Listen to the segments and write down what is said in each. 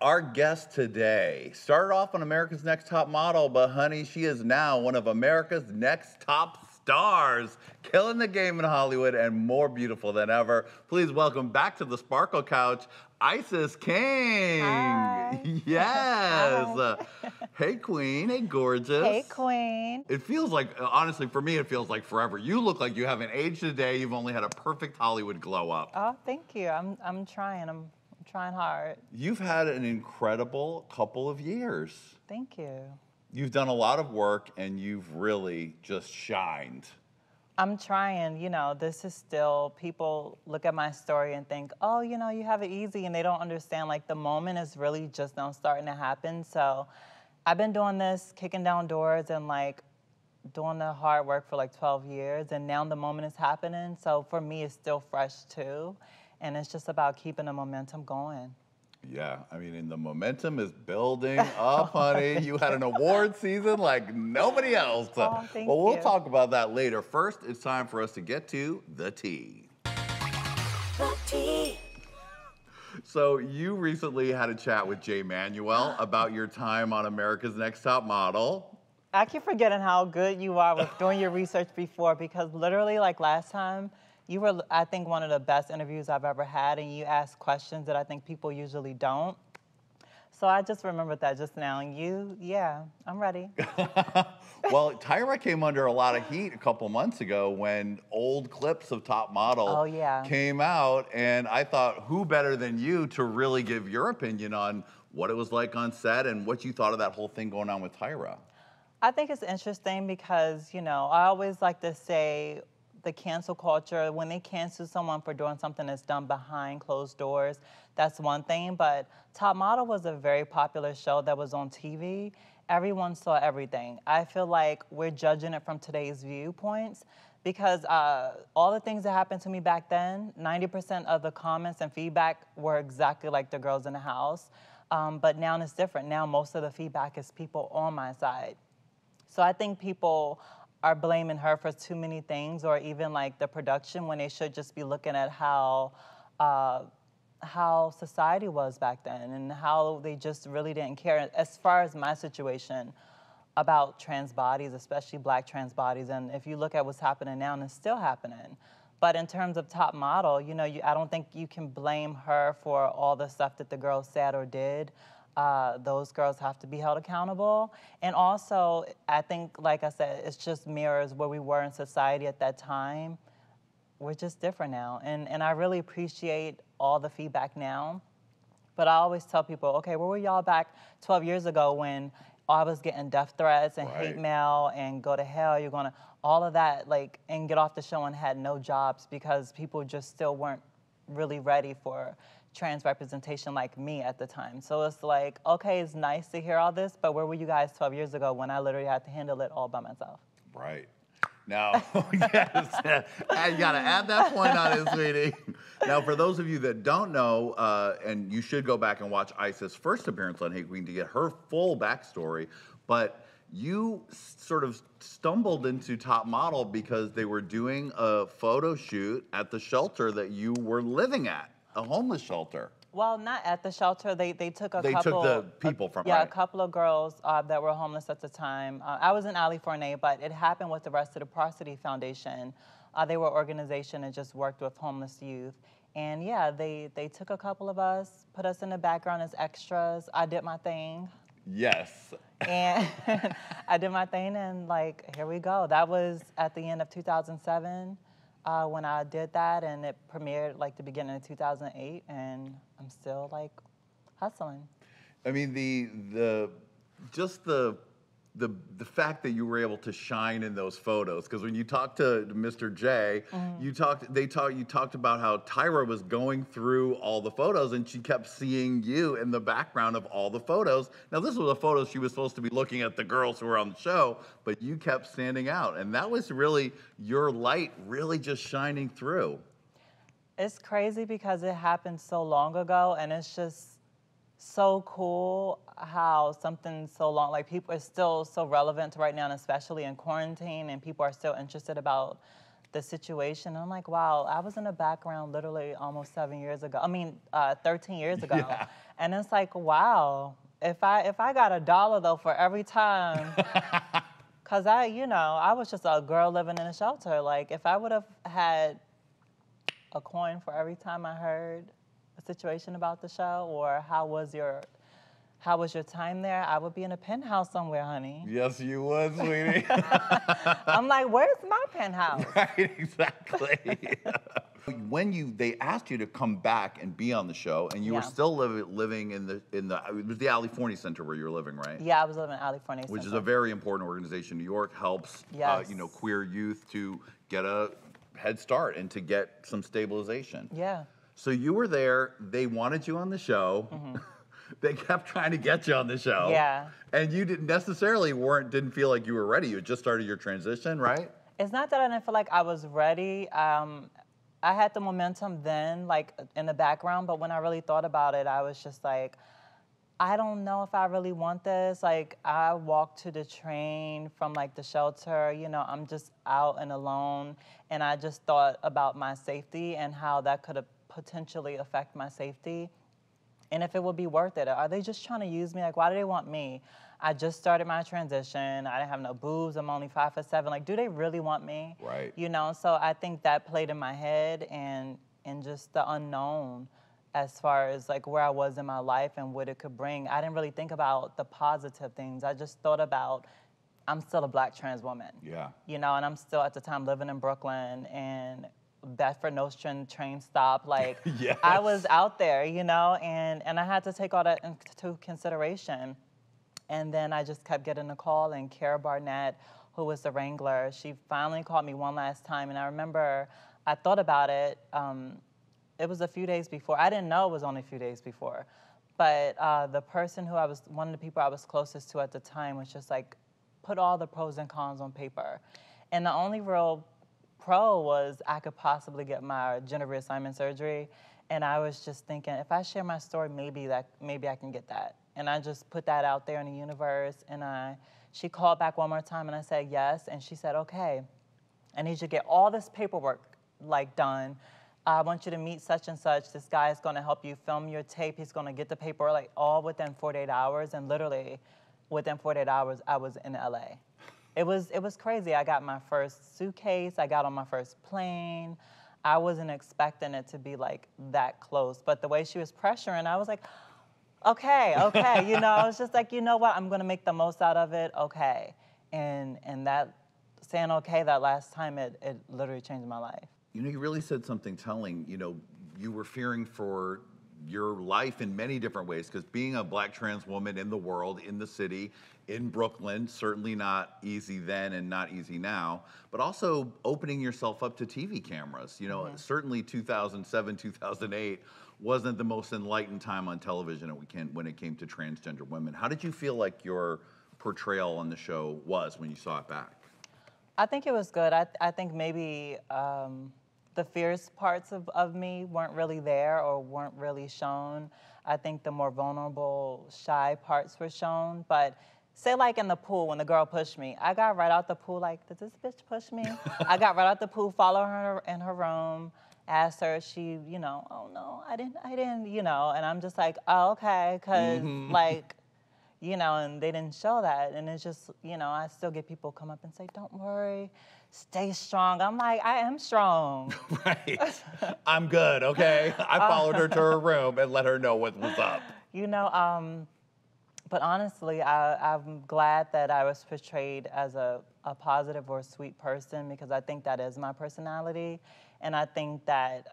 Our guest today started off on America's Next Top Model, but honey, she is now one of America's next top stars, killing the game in Hollywood and more beautiful than ever. Please welcome back to the Sparkle Couch, Isis King. Hi. Yes. Hi. Hey Queen, hey gorgeous. Hey Queen. It feels like, honestly, for me, it feels like forever. You look like you haven't aged a day. You've only had a perfect Hollywood glow up. Oh, thank you. I'm trying. I'm trying hard. You've had an incredible couple of years. Thank you. You've done a lot of work and you've really just shined. I'm trying. You know, this is still, people look at my story and think, oh, you know, you have it easy, and they don't understand, like, the moment is really just now starting to happen. So I've been doing this, kicking down doors and, like, doing the hard work for, like, 12 years, and now the moment is happening. So for me, it's still fresh, too. And it's just about keeping the momentum going. Yeah, I mean, and the momentum is building up, honey. You had an award season like nobody else. Oh, thank well, we'll you. talk about that later. First, it's time for us to get to the tea. The tea. So you recently had a chat with Jay Manuel about your time on America's Next Top Model. I keep forgetting how good you are with doing your research before, because literally, like last time, you were, I think, one of the best interviews I've ever had, and you asked questions that I think people usually don't. So I just remembered that just now, and yeah, I'm ready. Well, Tyra came under a lot of heat a couple months ago when old clips of Top Model came out, and I thought, who better than you to really give your opinion on what it was like on set and what you thought of that whole thing going on with Tyra? I think it's interesting because, you know, I always like to say, the cancel culture, when they cancel someone for doing something that's done behind closed doors, that's one thing. But Top Model was a very popular show that was on TV. Everyone saw everything. I feel like we're judging it from today's viewpoints because all the things that happened to me back then, 90% of the comments and feedback were exactly like the girls in the house. But now it's different. Now most of the feedback is people on my side. So I think people are blaming her for too many things, or even like the production, when they should just be looking at how society was back then and how they just really didn't care. As far as my situation about trans bodies, especially Black trans bodies, and if you look at what's happening now, and it's still happening. But in terms of Top Model, you know, I don't think you can blame her for all the stuff that the girls said or did. Those girls have to be held accountable. And also, I think, like I said, it's just mirrors where we were in society at that time. We're just different now. And I really appreciate all the feedback now. But I always tell people, okay, where were y'all back 12 years ago when I was getting death threats and hate mail and go to hell, you're gonna, all of that, like, and get off the show and had no jobs because people just still weren't really ready for trans representation like me at the time. So it's like, okay, it's nice to hear all this, but where were you guys 12 years ago when I literally had to handle it all by myself? Right. Now, yes, you gotta add that point on it, sweetie. Now, for those of you that don't know, and you should go back and watch Isis' first appearance on Hey Qween to get her full backstory, but you sort of stumbled into Top Model because they were doing a photo shoot at the shelter that you were living at. A homeless shelter. Well, not at the shelter. They took a couple. They took the people from. Yeah, right. A couple of girls that were homeless at the time. I was in California, but it happened with the rest of the Varsity Foundation. They were an organization that just worked with homeless youth. And yeah, they took a couple of us, put us in the background as extras. I did my thing. Yes. And I did my thing, and like, here we go. That was at the end of 2007. When I did that, and it premiered like the beginning of 2008, and I'm still like hustling. I mean, the fact that you were able to shine in those photos, because when you talked to Mr. J, you talked about how Tyra was going through all the photos and she kept seeing you in the background of all the photos. Now, this was a photo she was supposed to be looking at the girls who were on the show, but you kept standing out, and that was really your light really just shining through. It's crazy because it happened so long ago, and it's just so cool how something so long, like people are still so relevant right now, and especially in quarantine, and people are still interested about the situation. I'm like, wow, I was in the background literally almost 7 years ago. I mean, 13 years ago. Yeah. And it's like, wow, if I got $1 though for every time, cause I was just a girl living in a shelter. Like if I would have had a coin for every time I heard a situation about the show or how was your time there, I would be in a penthouse somewhere, honey. Yes, you would, sweetie. I'm like, where's my penthouse? Right, exactly. When they asked you to come back and be on the show, and you were still living in the it was the California Center where you were living, right? Yeah, I was living in California Center. Which is a very important organization. New York helps queer youth to get a head start and to get some stabilization. Yeah. So you were there. They wanted you on the show. Mm-hmm. They kept trying to get you on the show. Yeah. And you didn't feel like you were ready. You had just started your transition, right? It's not that I didn't feel like I was ready. I had the momentum then, like in the background, but when I really thought about it, I was just like, I don't know if I really want this. Like I walked to the train from like the shelter, I'm just out and alone. And I just thought about my safety and how that could potentially affect my safety. And if it would be worth it. Are they just trying to use me? Like, why do they want me? I just started my transition. I didn't have no boobs. I'm only 5'7". Like, do they really want me? Right. So I think that played in my head and just the unknown as far as like where I was in my life and what it could bring. I didn't really think about the positive things. I just thought about I'm still a Black trans woman. Yeah. And I'm still at the time living in Brooklyn and Bedford Nostrand train stop. Like Yes. I was out there, and I had to take all that into consideration. And then I just kept getting a call, and Kara Barnett, who was the wrangler, she finally called me one last time. And I remember I thought about it. It was a few days before. I didn't know it was only a few days before. But the person one of the people I was closest to at the time was just like, put all the pros and cons on paper. And the only real pro was I could possibly get my gender reassignment surgery. And I was just thinking, if I share my story, maybe I can get that. And I just put that out there in the universe. And she called back one more time and I said yes. And she said, okay, I need you to get all this paperwork like done. I want you to meet such and such. This guy is gonna help you film your tape. He's gonna get the paperwork like all within 48 hours. And literally within 48 hours, I was in LA. It was crazy. I got my first suitcase. I got on my first plane. I wasn't expecting it to be like that close. But the way she was pressuring, I was like, okay. I was just like, you know what? I'm gonna make the most out of it. Okay. And that saying okay that last time, it literally changed my life. You really said something telling. You were fearing for your life in many different ways, because being a Black trans woman in the world, in the city, in Brooklyn, certainly not easy then and not easy now, but also opening yourself up to TV cameras. Certainly 2007, 2008 wasn't the most enlightened time on television when it came to transgender women. How did you feel like your portrayal on the show was when you saw it back? I think it was good. I think maybe the fierce parts of me weren't really there or weren't really shown. I think the more vulnerable, shy parts were shown. But say like in the pool when the girl pushed me, I got right out the pool like, did this bitch push me? I got right out the pool, followed her in her room, asked her, she, oh no, I didn't, and I'm just like, oh, okay, because like, and they didn't show that. And it's just, I still get people come up and say, don't worry, stay strong. I'm like, I am strong. Right. I'm good, okay? I followed her to her room and let her know what was up. But honestly, I'm glad that I was portrayed as a positive or sweet person, because I think that is my personality. And I think that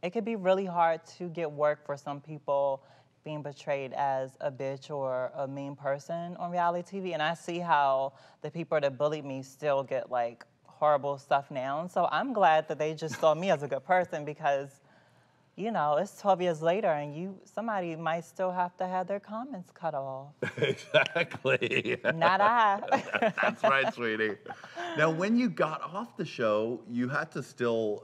it could be really hard to get work for some people being portrayed as a bitch or a mean person on reality TV. And I see how the people that bullied me still get like horrible stuff now. And so I'm glad that they just saw me as a good person, because, it's 12 years later and somebody might still have to have their comments cut off. Exactly. Not I. That's right, sweetie. Now, when you got off the show, you had to still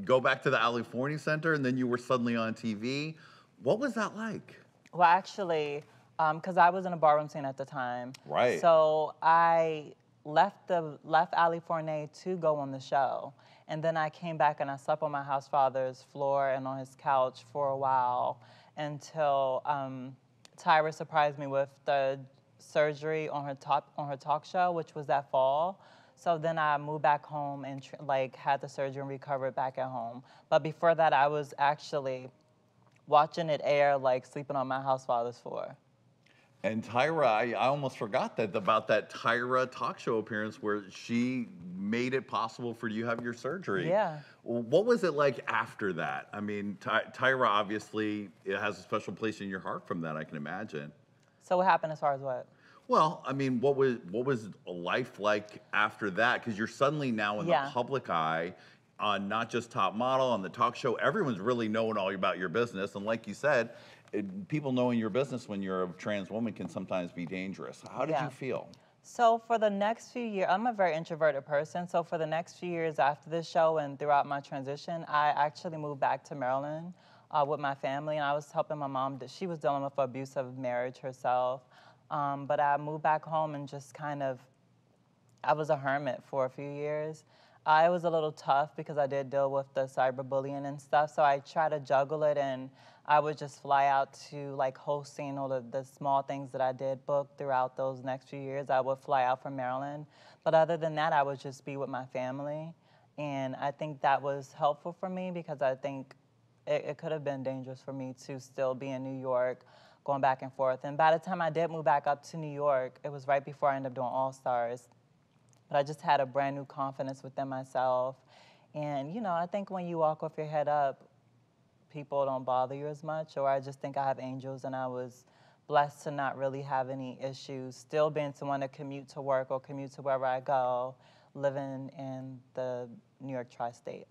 go back to the California Center, and then you were suddenly on TV. What was that like? Well, actually, because I was in a ballroom scene at the time. Right. So I left Ali Fournier to go on the show. And then I came back and I slept on my house father's floor and on his couch for a while until Tyra surprised me with the surgery on her talk show, which was that fall. So then I moved back home and had the surgery and recovered back at home. But before that, I was actually watching it air, sleeping on my house father's floor. And Tyra, I almost forgot about that Tyra talk show appearance where she made it possible for you to have your surgery. Yeah. What was it like after that? I mean, Tyra obviously it has a special place in your heart from that, I can imagine. So what happened as far as what? Well, I mean, what was life like after that? Because you're suddenly now in the public eye on not just Top Model, on the talk show. Everyone's really knowing all about your business. And like you said, people knowing your business when you're a trans woman can sometimes be dangerous. How did you feel? So for the next few years, I'm a very introverted person. So for the next few years after this show and throughout my transition, I actually moved back to Maryland with my family. And I was helping my mom. She was dealing with an abusive marriage herself. But I moved back home and just I was a hermit for a few years. It was a little tough because I did deal with the cyberbullying and stuff, so I tried to juggle it, and I would just fly out to hosting all the small things that I did book throughout those next few years. I would fly out from Maryland. But other than that, I would just be with my family. And I think that was helpful for me because I think it could have been dangerous for me to still be in New York, going back and forth. And by the time I did move back up to New York, it was right before I ended up doing All Stars. But I just had a brand new confidence within myself. And, I think when you walk with your head up, people don't bother you as much. Or I just think I have angels, and I was blessed to not really have any issues, still being someone to commute to work or commute to wherever I go, living in the New York tri-state.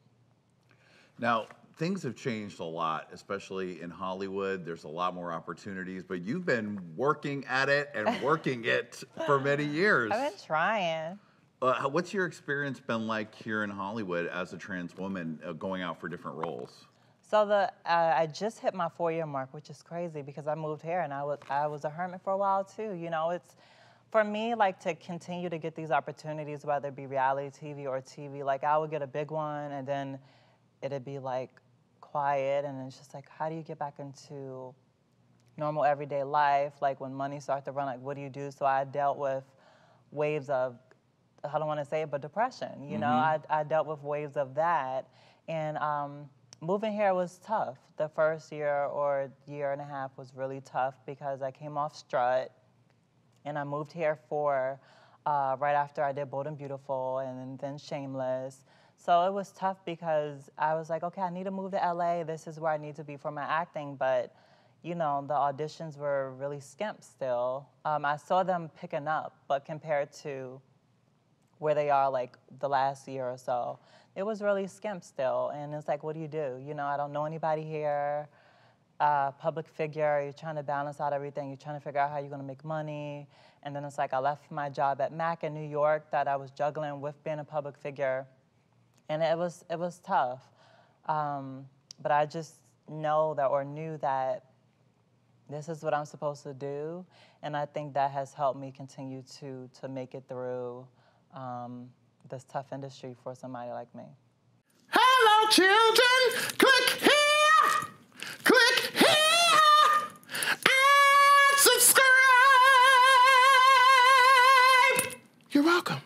Now, things have changed a lot, especially in Hollywood. There's a lot more opportunities, but you've been working at it and working it for many years. I've been trying. What's your experience been like here in Hollywood as a trans woman going out for different roles? So I just hit my 4-year mark, which is crazy because I moved here and I was a hermit for a while too. It's for me to continue to get these opportunities, whether it be reality TV or TV. I would get a big one and then it'd be quiet, and it's just how do you get back into normal everyday life? When money starts to run, what do you do? So I dealt with waves of, I don't want to say it, but depression. I dealt with waves of that, and moving here was tough. The first year or year and a half was really tough because I came off Strut, and I moved here for right after I did Bold and Beautiful, and then Shameless. So it was tough because I was okay, I need to move to LA. This is where I need to be for my acting, but the auditions were really skimp still. I saw them picking up, but compared to where they are the last year or so, it was really skimp still. And it's what do you do? I don't know anybody here, public figure, you're trying to balance out everything, you're trying to figure out how you're gonna make money. And then it's I left my job at Mac in New York that I was juggling with being a public figure. And it was tough. But I just knew that this is what I'm supposed to do. And I think that has helped me continue to make it through this tough industry for somebody like me. Hello, children. Click here. Click here. And subscribe. You're welcome.